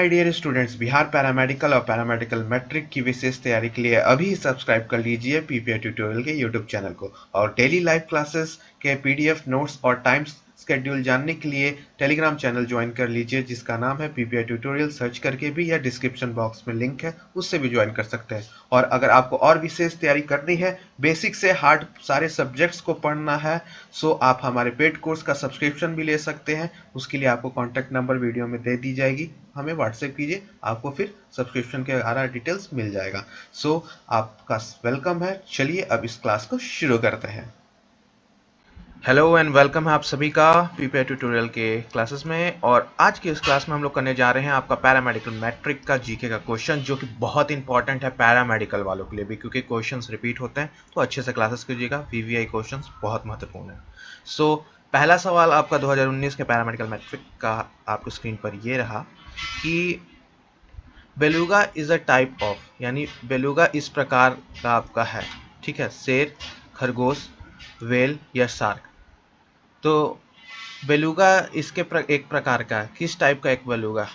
My dear students, Bihar paramedical और paramedical matric की विशेष तैयारी के लिए अभी सब्सक्राइब कर लीजिए पीपीआई ट्यूटोरियल के यूट्यूब चैनल को। और डेली लाइव क्लासेस के पीडीएफ नोट्स और टाइम शेड्यूल जानने के लिए टेलीग्राम चैनल ज्वाइन कर लीजिए जिसका नाम है पीपीआई ट्यूटोरियल। सर्च करके भी या डिस्क्रिप्शन बॉक्स में लिंक है, उससे भी ज्वाइन कर सकते हैं। और अगर आपको और विशेष तैयारी करनी है, बेसिक से हार्ड सारे सब्जेक्ट्स को पढ़ना है, सो आप हमारे पेड कोर्स का सब्सक्रिप्शन भी ले सकते हैं। उसके लिए आपको कॉन्टैक्ट नंबर वीडियो में दे दी जाएगी, हमें व्हाट्सएप कीजिए, आपको फिर सब्सक्रिप्शन के सारा डिटेल्स मिल जाएगा। सो आपका वेलकम है। चलिए अब इस क्लास को शुरू करते हैं। हेलो एंड वेलकम है आप सभी का पीपीआई ट्यूटोरियल के क्लासेस में। और आज की इस क्लास में हम लोग करने जा रहे हैं आपका पैरामेडिकल मैट्रिक का जीके का क्वेश्चन, जो कि बहुत इंपॉर्टेंट है पैरामेडिकल वालों के लिए भी, क्योंकि क्वेश्चंस रिपीट होते हैं। तो अच्छे से क्लासेस कीजिएगा, वीवीआई क्वेश्चंस बहुत महत्वपूर्ण है। सो पहला सवाल आपका 2019 के पैरामेडिकल मैट्रिक का आपको स्क्रीन पर ये रहा कि beluga is a type of, यानी बेलुगा इस प्रकार का आपका है, ठीक है, शेर, खरगोश, वेल या शार्क। तो बेलुगा इसके एक प्रकार का है, किस टाइप का एक बेलुगा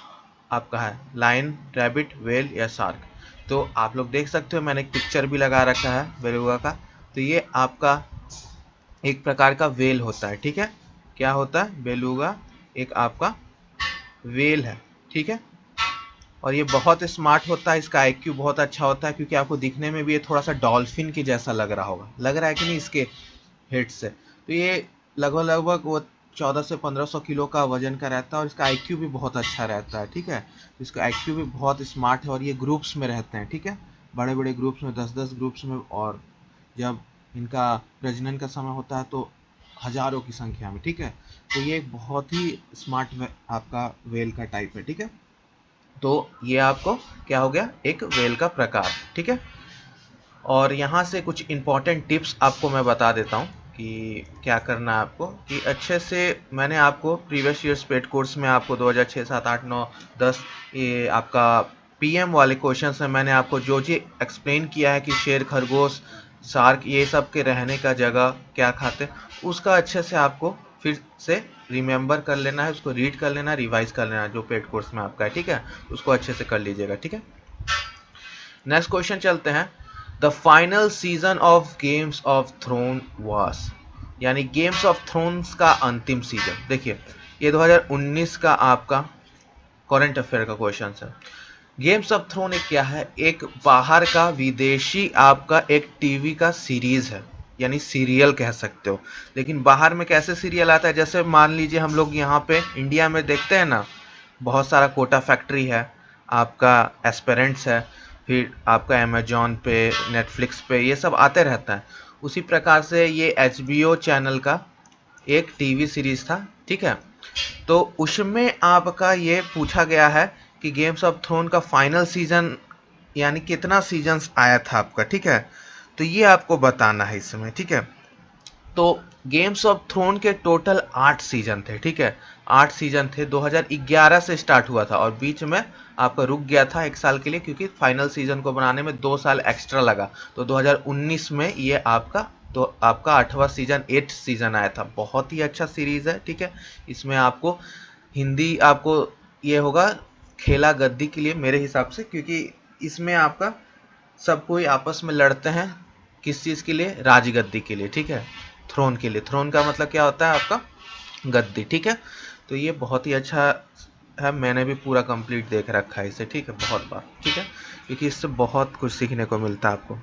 आपका है, लायन, रैबिट, वेल या शार्क। तो आप लोग देख सकते हो, मैंने एक पिक्चर भी लगा रखा है बेलुगा का। तो ये आपका एक प्रकार का वेल होता है, ठीक है। क्या होता है? बेलुगा एक आपका वेल है, ठीक है। और ये बहुत स्मार्ट होता है, इसका आईक्यू बहुत अच्छा होता है, क्योंकि आपको दिखने में भी ये थोड़ा सा डॉल्फिन के जैसा लग रहा होगा, लग रहा है कि नहीं इसके हेड से। तो ये लगभग वो 1400 से 1500 किलो का वजन का रहता है, और इसका आईक्यू भी बहुत अच्छा रहता है, ठीक है। इसका आईक्यू भी बहुत स्मार्ट है, और ये ग्रुप्स में रहते हैं, ठीक है, बड़े बड़े ग्रुप्स में, 10-10 ग्रुप्स में। और जब इनका प्रजनन का समय होता है तो हजारों की संख्या में, ठीक है। तो ये एक बहुत ही स्मार्ट आपका वेल का टाइप है, ठीक है। तो ये आपको क्या हो गया, एक वेल का प्रकार, ठीक है। और यहाँ से कुछ इंपॉर्टेंट टिप्स आपको मैं बता देता हूँ कि क्या करना है आपको, कि अच्छे से मैंने आपको प्रीवियस ईयर्स पेड कोर्स में आपको 2006, 7, 8, 9, 10 ये आपका पीएम वाले क्वेश्चंस में मैंने आपको जो जी एक्सप्लेन किया है कि शेर, खरगोश, शार्क ये सब के रहने का जगह क्या खाते, उसका अच्छे से आपको फिर से रिमेंबर कर लेना है, उसको रीड कर लेना, रिवाइज कर लेना, जो पेड कोर्स में आपका है, ठीक है। उसको अच्छे से कर लीजिएगा, ठीक है। नेक्स्ट क्वेश्चन चलते हैं। The final season of games of throne was, यानी गेम्स ऑफ थ्रोन्स का अंतिम सीजन। देखिए, ये 2019 का आपका करंट अफेयर का क्वेश्चन है। गेम्स ऑफ थ्रोन एक क्या है, एक बाहर का विदेशी आपका एक टीवी का सीरीज है, यानी सीरियल कह सकते हो। लेकिन बाहर में कैसे सीरियल आता है, जैसे मान लीजिए हम लोग यहाँ पे इंडिया में देखते हैं ना, बहुत सारा कोटा फैक्ट्री है, आपका एस्पेरेंट्स है, फिर आपका अमेजॉन पे, नेटफ्लिक्स पे ये सब आते रहता है। उसी प्रकार से ये एचबीओ चैनल का एक टीवी सीरीज था, ठीक है। तो उसमें आपका ये पूछा गया है कि गेम्स ऑफ थ्रोन का फाइनल सीजन यानी कितना सीजन्स आया था आपका, ठीक है। तो ये आपको बताना है इसमें, ठीक है। तो गेम्स ऑफ थ्रोन के टोटल 8 सीजन थे, ठीक है। 8 सीजन थे, 2011 से स्टार्ट हुआ था, और बीच में आपका रुक गया था 1 साल के लिए, क्योंकि फाइनल सीजन को बनाने में 2 साल एक्स्ट्रा लगा। तो 2019 में ये आपका, तो आपका 8वां सीजन, 8 सीजन आया था। बहुत ही अच्छा सीरीज है, ठीक है। इसमें आपको हिंदी आपको ये होगा खेला गद्दी के लिए, मेरे हिसाब से, क्योंकि इसमें आपका सब कोई आपस में लड़ते हैं, किस चीज़ के लिए, राजगद्दी के लिए, ठीक है। थ्रोन के लिए, थ्रोन का मतलब क्या होता है आपका, गद्दी, ठीक है। तो ये बहुत ही अच्छा है, मैंने भी पूरा कंप्लीट देख रखा है इसे, ठीक है, बहुत बार, ठीक है, क्योंकि इससे बहुत कुछ सीखने को मिलता है आपको।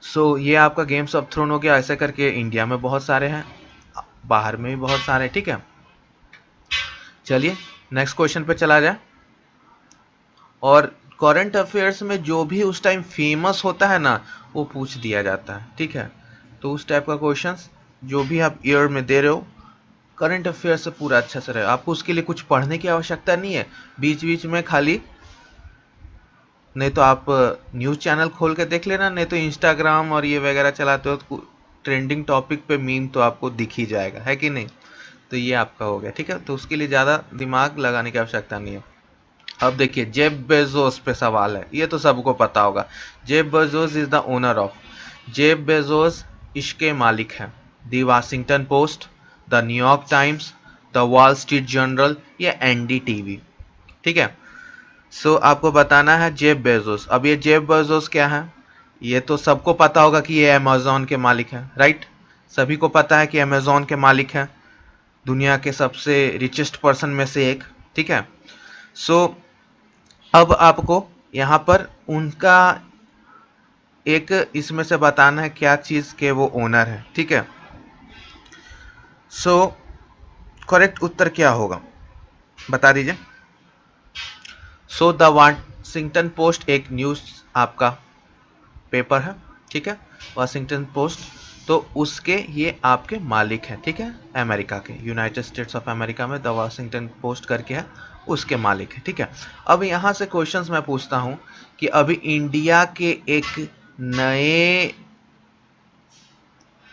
सो ये आपका गेम्स ऑफ थ्रोन हो गया। ऐसे करके इंडिया में बहुत सारे हैं, बाहर में भी बहुत सारे, ठीक है। चलिए नेक्स्ट क्वेश्चन पे चला जाए। और करंट अफेयर्स में जो भी उस टाइम फेमस होता है ना, वो पूछ दिया जाता है, ठीक है। तो उस टाइप का क्वेश्चंस जो भी आप ईयर में दे रहे हो, करंट अफेयर से पूरा अच्छा से रहे। आपको उसके लिए कुछ पढ़ने की आवश्यकता नहीं है, बीच बीच में खाली, नहीं तो आप न्यूज़ चैनल खोल के देख लेना, नहीं तो इंस्टाग्राम और ये वगैरह चलाते हो तो ट्रेंडिंग टॉपिक पे मीम तो आपको दिख ही जाएगा, है कि नहीं। तो ये आपका हो गया, ठीक है। तो उसके लिए ज़्यादा दिमाग लगाने की आवश्यकता नहीं है। अब देखिए, जेफ बेजोस पे सवाल है, ये तो सबको पता होगा। Jeff Bezos is the owner of, Jeff Bezos इसके मालिक हैं the Washington Post, the New York Times, the Wall Street Journal या एनडीटीवी, ठीक है। सो आपको बताना है जेफ बेजोस। अब ये जेफ बेजोस क्या है? ये तो सबको पता होगा कि ये अमेजोन के मालिक हैं, राइट? सभी को पता है कि अमेजोन के मालिक हैं, दुनिया के सबसे रिचेस्ट पर्सन में से एक, ठीक है? सो अब आपको यहाँ पर उनका एक इसमें से बताना है क्या चीज के वो ओनर है, ठीक है? सो करेक्ट उत्तर क्या होगा बता दीजिए। सो द वाशिंगटन पोस्ट एक न्यूज आपका पेपर है, ठीक है? वाशिंगटन पोस्ट, तो उसके ये आपके मालिक हैं, ठीक है? अमेरिका के, यूनाइटेड स्टेट्स ऑफ अमेरिका में द वाशिंगटन पोस्ट करके है, उसके मालिक है, ठीक है? अब यहाँ से क्वेश्चंस मैं पूछता हूँ कि अभी इंडिया के एक नए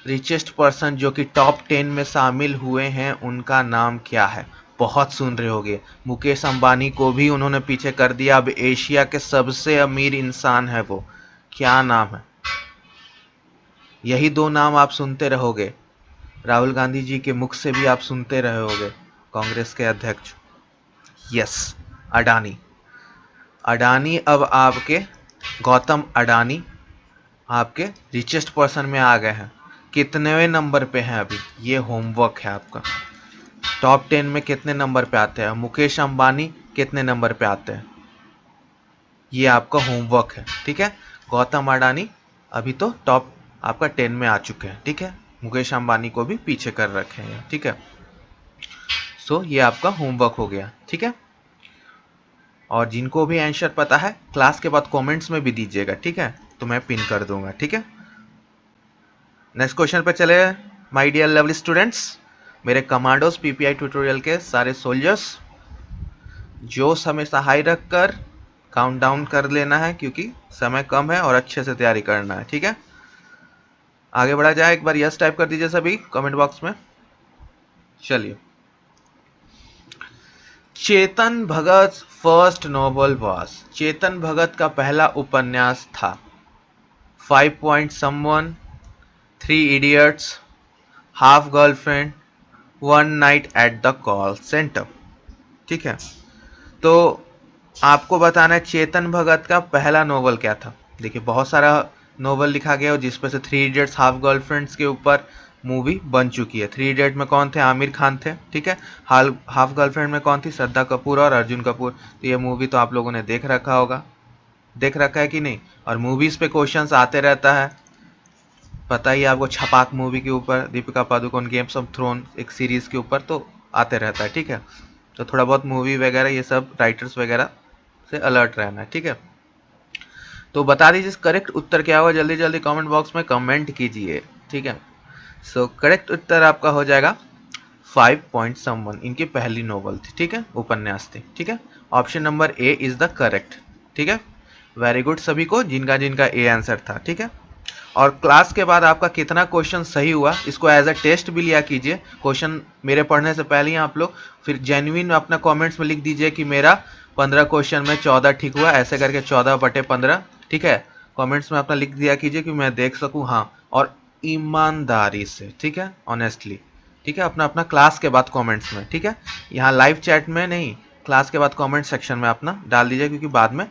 रिचेस्ट पर्सन जो कि टॉप 10 में शामिल हुए हैं, उनका नाम क्या है? बहुत सुन रहे होगे, मुकेश अंबानी को भी उन्होंने पीछे कर दिया, अब एशिया के सबसे अमीर इंसान है वो। क्या नाम है? यही दो नाम आप सुनते रहोगे, राहुल गांधी जी के मुख से भी आप सुनते रहे होगे, कांग्रेस के अध्यक्ष। यस, अडानी। अडानी अब आपके, गौतम अडानी आपके रिचेस्ट पर्सन में आ गए हैं। कितने नंबर पे हैं अभी? ये होमवर्क है आपका। टॉप 10 में कितने नंबर पे आते हैं? मुकेश अंबानी कितने नंबर पे आते हैं? ये आपका होमवर्क है, ठीक है? गौतम अडानी अभी तो टॉप आपका 10 में आ चुके हैं, ठीक है? मुकेश अंबानी को भी पीछे कर रखे हैं, ठीक है? सो ये आपका होमवर्क हो गया, ठीक है? और जिनको भी आंसर पता है क्लास के बाद कमेंट्स में भी दीजिएगा, ठीक है? तो मैं पिन कर दूंगा, ठीक है? नेक्स्ट क्वेश्चन पे चले, माय डियर लवली स्टूडेंट्स, मेरे कमांडोज पीपीआई ट्यूटोरियल के सारे सोल्जर्स, जो समय सहाय रखकर काउंटडाउन कर लेना है क्योंकि समय कम है और अच्छे से तैयारी करना है, ठीक है? आगे बढ़ा जाए, एक बार यस टाइप कर दीजिए सभी कमेंट बॉक्स में। चलिए, Chetan Bhagat first novel was, Chetan Bhagat का पहला उपन्यास था 5 point someone, 3 idiots, half girlfriend, one night at the call centre, ठीक है? तो आपको बताना है चेतन भगत का पहला नोवेल क्या था। देखिए, बहुत सारा नोवेल लिखा गया और जिसपे से 3 इडियट्स, हाफ गर्लफ्रेंड्स के ऊपर मूवी बन चुकी है। 3 इडियट में कौन थे? आमिर खान थे, ठीक है? हाफ गर्लफ्रेंड में कौन थी? श्रद्धा कपूर और अर्जुन कपूर। तो ये मूवी तो आप लोगों ने देख रखा होगा, देख रखा है कि नहीं? और मूवीज पे क्वेश्चंस आते रहता है, पता ही आपको, छपाक मूवी के ऊपर, Deepika Padukone, games of throne एक सीरीज के ऊपर तो आते रहता है, ठीक है? तो थोड़ा बहुत मूवी वगैरह ये सब राइटर्स वगैरह से अलर्ट रहना है, ठीक है? तो बता दीजिए करेक्ट उत्तर क्या होगा, जल्दी जल्दी कमेंट बॉक्स में कमेंट कीजिए, ठीक है? सो करेक्ट उत्तर आपका हो जाएगा 5 पॉइंट समवन, इनकी पहली नोवेल थी, ठीक है? उपन्यास थी, ठीक है? Option number A is the correct, ठीक है? वेरी गुड सभी को, जिनका जिनका ए आंसर था, ठीक है? और क्लास के बाद आपका कितना क्वेश्चन सही हुआ इसको एज अ टेस्ट भी लिया कीजिए। क्वेश्चन मेरे पढ़ने से पहले ही आप लोग फिर जेन्युइन अपना कमेंट्स में लिख दीजिए कि मेरा 15 क्वेश्चन में 14 ठीक हुआ, ऐसे करके 14/15, ठीक है? कमेंट्स में अपना लिख दिया कीजिए कि मैं देख सकूं, हाँ, और ईमानदारी से, ठीक है? ऑनेस्टली, ठीक है? अपना अपना क्लास के बाद कमेंट्स में, ठीक है? यहाँ लाइव चैट में नहीं, क्लास के बाद कमेंट सेक्शन में अपना डाल दीजिए क्योंकि बाद में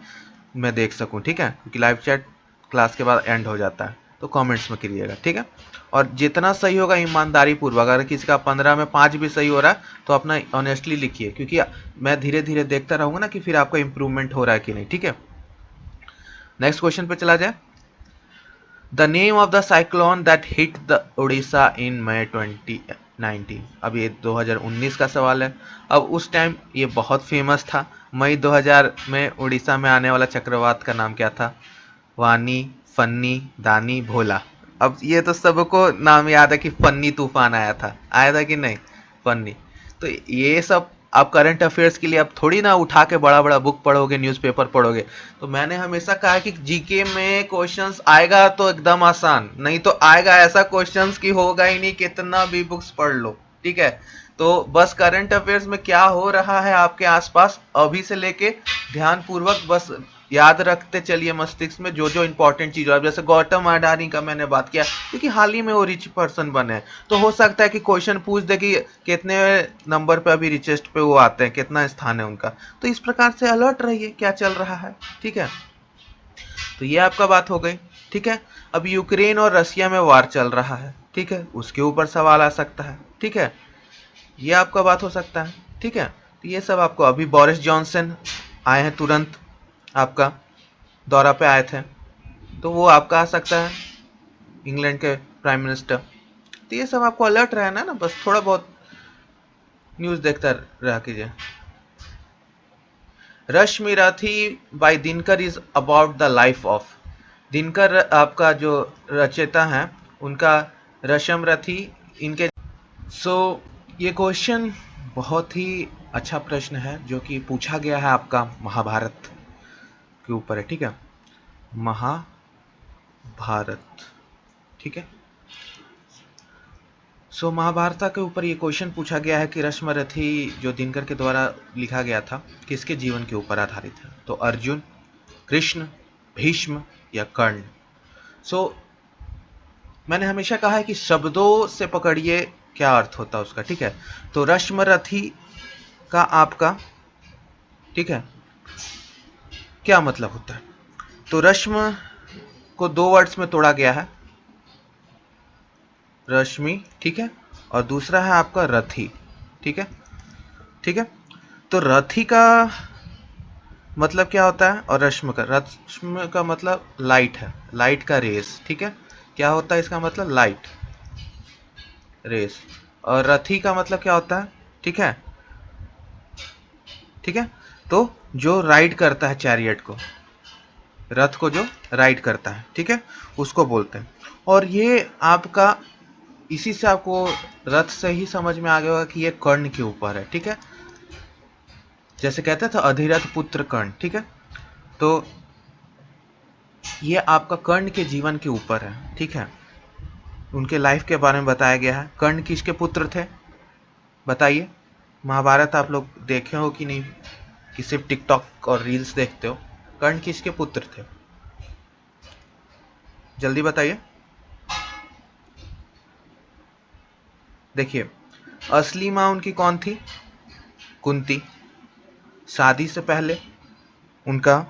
मैं देख सकूं, ठीक है? क्योंकि लाइव चैट क्लास के बाद एंड हो जाता है, तो कमेंट्स में करिएगा, ठीक है? और जितना सही होगा ईमानदारी पूर्वक, अगर किसी का 15 में 5 भी सही हो रहा है तो अपना ऑनेस्टली लिखिए, क्योंकि मैं धीरे धीरे देखता रहूंगा ना कि फिर आपका इंप्रूवमेंट हो रहा है कि नहीं, ठीक है? नेक्स्ट क्वेश्चन पे चला जाए। The name of the cyclone that hit the Orissa in May 2019, अब ये 2019 का सवाल है। अब उस टाइम ये बहुत फेमस था, मई 2000 में उड़ीसा में आने वाला चक्रवात का नाम क्या था? वानी, फन्नी, दानी, भोला। अब ये तो सबको नाम याद है कि फन्नी तूफान आया था कि नहीं? फन्नी। तो ये सब आप करंट अफेयर्स के लिए अब थोड़ी ना उठा के बड़ा बड़ा बुक पढ़ोगे, न्यूज़पेपर पढ़ोगे। तो मैंने हमेशा कहा कि जीके में क्वेश्चंस आएगा तो एकदम आसान, नहीं तो आएगा ऐसा क्वेश्चंस कि होगा ही नहीं, कितना भी बुक्स पढ़ लो, ठीक है? तो बस करंट अफेयर्स में क्या हो रहा है आपके आसपास अभी से लेके ध्यान पूर्वक बस याद रखते चलिए मस्तिष्क में जो जो इंपॉर्टेंट चीज हो। अब जैसे गौतम अडानी का मैंने बात किया क्योंकि हाल ही में वो रिच पर्सन बने हैं, तो हो सकता है कि क्वेश्चन पूछ दे कि कितने नंबर पे अभी रिचेस्ट पे वो आते हैं, कितना स्थान है उनका। तो इस प्रकार से अलर्ट रहिए क्या चल रहा है, ठीक है। तो ये आपका बात हो गई, ठीक है। अब यूक्रेन और रशिया में वार चल रहा है, ठीक है, उसके ऊपर सवाल आ सकता है, ठीक है। ये आपका बात हो सकता है, ठीक है। तो ये सब आपको, अभी बोरिस जॉनसन आए हैं तुरंत, आपका दौरा पे आए थे, तो वो आपका आ सकता है, इंग्लैंड के प्राइम मिनिस्टर। तो ये सब आपको अलर्ट रहना है ना, बस थोड़ा बहुत न्यूज़ देखता रहा कीजिए। Rashmirathi by Dinkar is about the life of Dinkar, आपका जो रचयिता हैं उनका रश्म रथी इनके। सो ये क्वेश्चन बहुत ही अच्छा प्रश्न है जो कि पूछा गया है आपका महाभारत के ऊपर है, ठीक है, महाभारत, ठीक है। सो महाभारत के ऊपर ये क्वेश्चन पूछा गया है कि रश्मरथी जो दिनकर के द्वारा लिखा गया था किसके जीवन के ऊपर आधारित है, तो अर्जुन, कृष्ण, भीष्म या कर्ण। सो मैंने हमेशा कहा है कि शब्दों से पकड़िए क्या अर्थ होता है उसका, ठीक है। तो रश्मरथी का आपका, ठीक है, क्या मतलब होता है, तो रश्म को दो वर्ड्स में तोड़ा गया है, रश्मि, ठीक है, और दूसरा है आपका रथी, ठीक है, ठीक है। तो रथी का मतलब क्या होता है, और रश्म का मतलब लाइट है, लाइट का रेस, ठीक है। क्या होता है इसका मतलब, लाइट रेस। और रथी का मतलब क्या होता है, ठीक है, ठीक है। तो जो राइड करता है चैरियट को, रथ को जो राइड करता है, ठीक है, उसको बोलते हैं। और ये आपका, इसी से आपको रथ से ही समझ में आ गया होगा कि ये कर्ण के ऊपर है, ठीक है। जैसे कहते थे अधिरथ पुत्र कर्ण, ठीक है। तो ये आपका कर्ण के जीवन के ऊपर है, ठीक है। उनके लाइफ के बारे में बताया गया है। कर्ण किसके पुत्र थे बताइए। महाभारत आप लोग देखे हो कि नहीं, कि सिर्फ टिकटॉक और रील्स देखते हो। कर्ण किसके पुत्र थे, जल्दी बताइए। देखिए, असली माँ उनकी कौन थी, कुंती। शादी से पहले उनका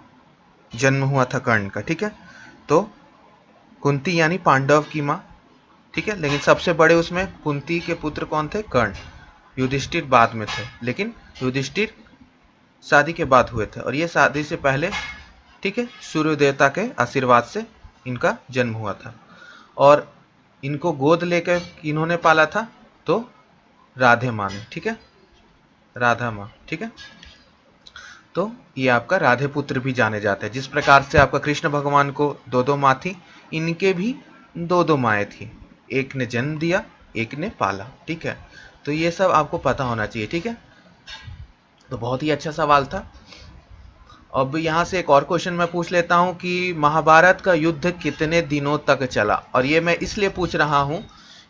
जन्म हुआ था कर्ण का, ठीक है। तो कुंती यानी पांडव की माँ, ठीक है। लेकिन सबसे बड़े उसमें कुंती के पुत्र कौन थे, कर्ण। युधिष्ठिर बाद में थे, लेकिन युधिष्ठिर शादी के बाद हुए थे, और ये शादी से पहले, ठीक है, सूर्य देवता के आशीर्वाद से इनका जन्म हुआ था। और इनको गोद लेकर इन्होंने पाला था, तो राधे माँ ने, ठीक है, राधा माँ, ठीक है। तो ये आपका राधे पुत्र भी जाने जाते हैं। जिस प्रकार से आपका कृष्ण भगवान को दो दो माँ थी, इनके भी दो दो माएँ थी, एक ने जन्म दिया, एक ने पाला, ठीक है। तो ये सब आपको पता होना चाहिए, ठीक है। तो बहुत ही अच्छा सवाल था। अब यहाँ से एक और क्वेश्चन मैं पूछ लेता हूँ कि महाभारत का युद्ध कितने दिनों तक चला। और ये मैं इसलिए पूछ रहा हूँ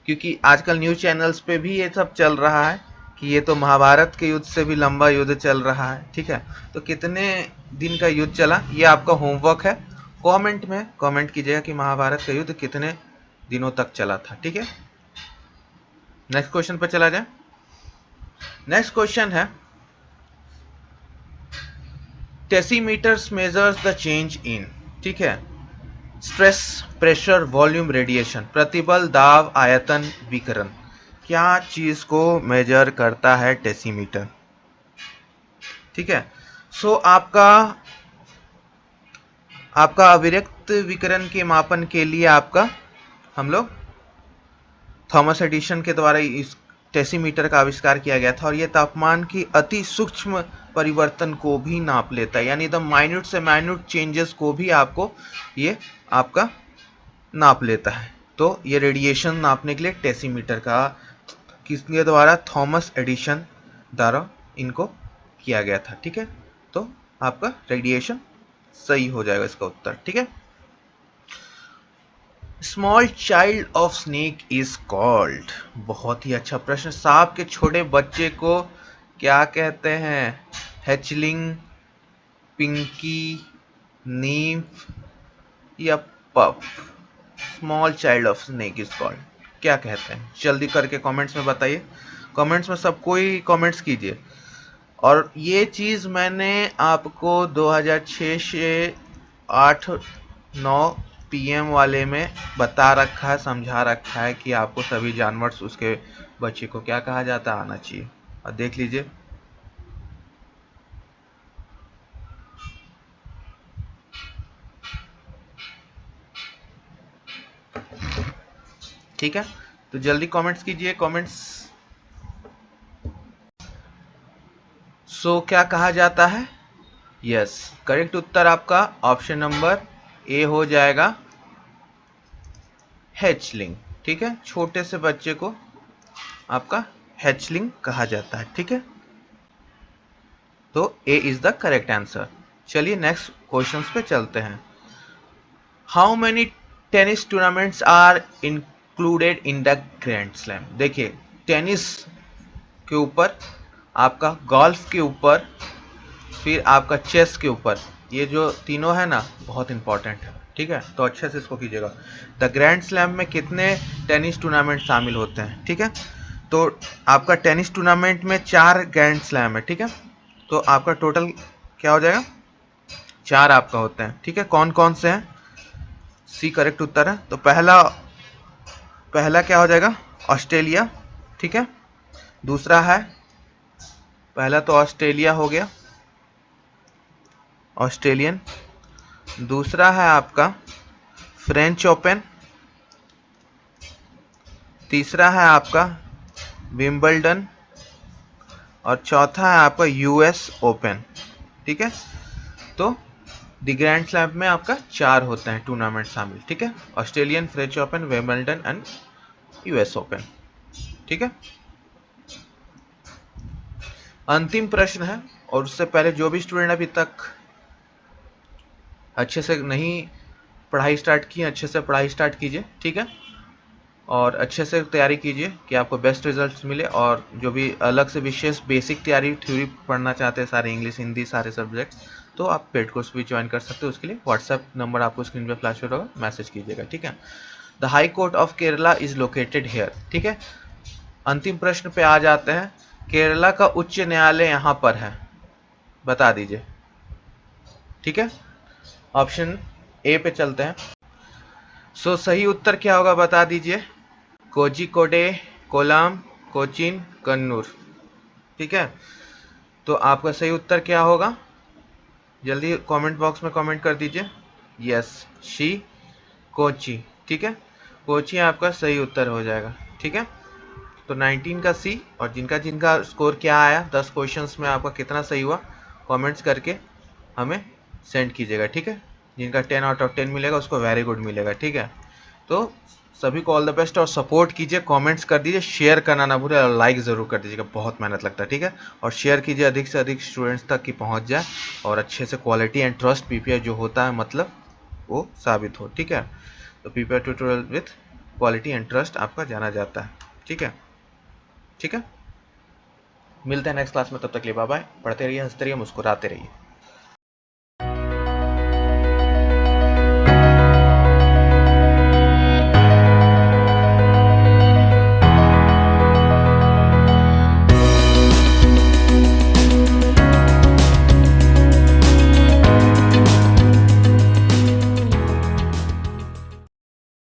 क्योंकि आजकल न्यूज़ चैनल्स पे भी ये सब चल रहा है कि ये तो महाभारत के युद्ध से भी लंबा युद्ध चल रहा है, ठीक है। तो कितने दिन का युद्ध चला, ये आपका होमवर्क है। कमेंट में कमेंट कीजिएगा कि महाभारत का युद्ध कितने दिनों तक चला था, ठीक है। नेक्स्ट क्वेश्चन पर चला जाए। नेक्स्ट क्वेश्चन है, टेसीमीटर्स मेजर्स द चेंज इन, ठीक है, स्ट्रेस, प्रेशर, वॉल्यूम, रेडिएशन, प्रतिबल, दाब, आयतन, विकिरण। क्या चीज को मेजर करता है टेसीमीटर, ठीक है। सो आपका अविरक्त विकिरण के मापन के लिए आपका, हम लोग थॉमस एडिशन के द्वारा इस टेसीमीटर का आविष्कार किया गया था। और यह तापमान की अति सूक्ष्म परिवर्तन को भी नाप लेता है, यानी द माइन्यूट से माइन्यूट चेंजेस को भी आपको ये आपका नाप लेता है। तो ये रेडिएशन नापने के लिए टेसीमीटर का किसके द्वारा, थॉमस एडिशन द्वारा इनको किया गया था, ठीक है। तो आपका रेडिएशन सही हो जाएगा इसका उत्तर, ठीक है। Small child of snake is called, बहुत ही अच्छा प्रश्न। सांप के छोटे बच्चे को क्या कहते हैं, हैचलिंग, पिंकी, नीम्फ या puff, small child of snake is called, क्या कहते हैं? जल्दी करके कमेंट्स में बताइए, कमेंट्स में सबको ही कमेंट्स कीजिए। और ये चीज़ मैंने आपको 2006 से 8-9 PM वाले में बता रखा है, समझा रखा है कि आपको सभी जानवर उसके बच्चे को क्या कहा जाता है आना चाहिए, और देख लीजिए। ठीक है, तो जल्दी कमेंट्स कीजिए, कमेंट्स। सो क्या कहा जाता है? यस, करेक्ट उत्तर आपका ऑप्शन नंबर ए हो जाएगा, हैचलिंग। ठीक है, छोटे से बच्चे को आपका हैचलिंग कहा जाता है। ठीक है, तो A is the correct answer. चलिए नेक्स्ट क्वेश्चंस पे चलते हैं। How many tennis tournaments are included in the grand slam? देखिए, टेनिस के ऊपर, आपका गोल्फ के ऊपर, फिर आपका चेस के ऊपर, ये जो तीनों है ना बहुत इंपॉर्टेंट है। ठीक है, तो अच्छे से इसको कीजिएगा। द ग्रैंड स्लैम में कितने टेनिस टूर्नामेंट शामिल होते हैं? ठीक है, तो आपका टेनिस टूर्नामेंट में 4 ग्रैंड स्लैम है। ठीक है, तो आपका टोटल क्या हो जाएगा? 4 आपका होते हैं। ठीक है, कौन कौन से हैं? सी करेक्ट उत्तर है। तो पहला क्या हो जाएगा? ऑस्ट्रेलिया। ठीक है, दूसरा है, पहला तो ऑस्ट्रेलिया हो गया, ऑस्ट्रेलियन। दूसरा है आपका फ्रेंच ओपन। तीसरा है आपका विंबलडन। और चौथा है आपका यूएस ओपन। ठीक है, तो द ग्रैंड स्लैम में आपका 4 होते हैं टूर्नामेंट शामिल। ठीक है, Australian, French open, Wimbledon and US open. ठीक है, अंतिम प्रश्न है, और उससे पहले जो भी स्टूडेंट अभी तक अच्छे से नहीं पढ़ाई स्टार्ट की, अच्छे से पढ़ाई स्टार्ट कीजिए। ठीक है, और अच्छे से तैयारी कीजिए कि आपको बेस्ट रिजल्ट्स मिले। और जो भी अलग से विशेष बेसिक तैयारी थ्योरी पढ़ना चाहते हैं, सारे इंग्लिश हिंदी सारे सब्जेक्ट्स, तो आप पेड कोर्स भी ज्वाइन कर सकते हो। उसके लिए व्हाट्सएप नंबर आपको स्क्रीन पे फ्लैश हो रहा होगा, मैसेज कीजिएगा। ठीक है, the high court of Kerala is located here. ठीक है, अंतिम प्रश्न पे आ जाते हैं। केरला का उच्च न्यायालय यहाँ पर है, बता दीजिए। ठीक है, ऑप्शन ए पे चलते हैं। सो सही उत्तर क्या होगा बता दीजिए? कोझिकोडे, कोलाम, कोचीन, कन्नूर। ठीक है, तो आपका सही उत्तर क्या होगा? जल्दी कमेंट बॉक्स में कमेंट कर दीजिए। Yes, she, Kochi. ठीक है, कोची आपका सही उत्तर हो जाएगा। ठीक है, तो 19 का सी। और जिनका जिनका स्कोर क्या आया 10 क्वेश्चंस में आपका कितना सही हुआ, कमेंट्स करके हमें सेंड कीजिएगा। ठीक है, जिनका 10 आउट ऑफ 10 मिलेगा उसको वेरी गुड मिलेगा। ठीक है, तो सभी को ऑल द बेस्ट, और सपोर्ट कीजिए, कमेंट्स कर दीजिए, शेयर करना ना भूलें, और लाइक ज़रूर कर दीजिएगा, बहुत मेहनत लगता है। ठीक है, और शेयर कीजिए अधिक से अधिक स्टूडेंट्स तक कि पहुंच जाए, और अच्छे से क्वालिटी एंड ट्रस्ट पीपीआई जो होता है मतलब वो साबित हो। ठीक है, तो PPI tutorial with quality and trust आपका जाना जाता है। ठीक है, ठीक है, मिलते हैं नेक्स्ट क्लास में, तब तक के लिए बाय बाय। पढ़ते रहिए, हंसते रहिए, मुस्कुराते रहिए।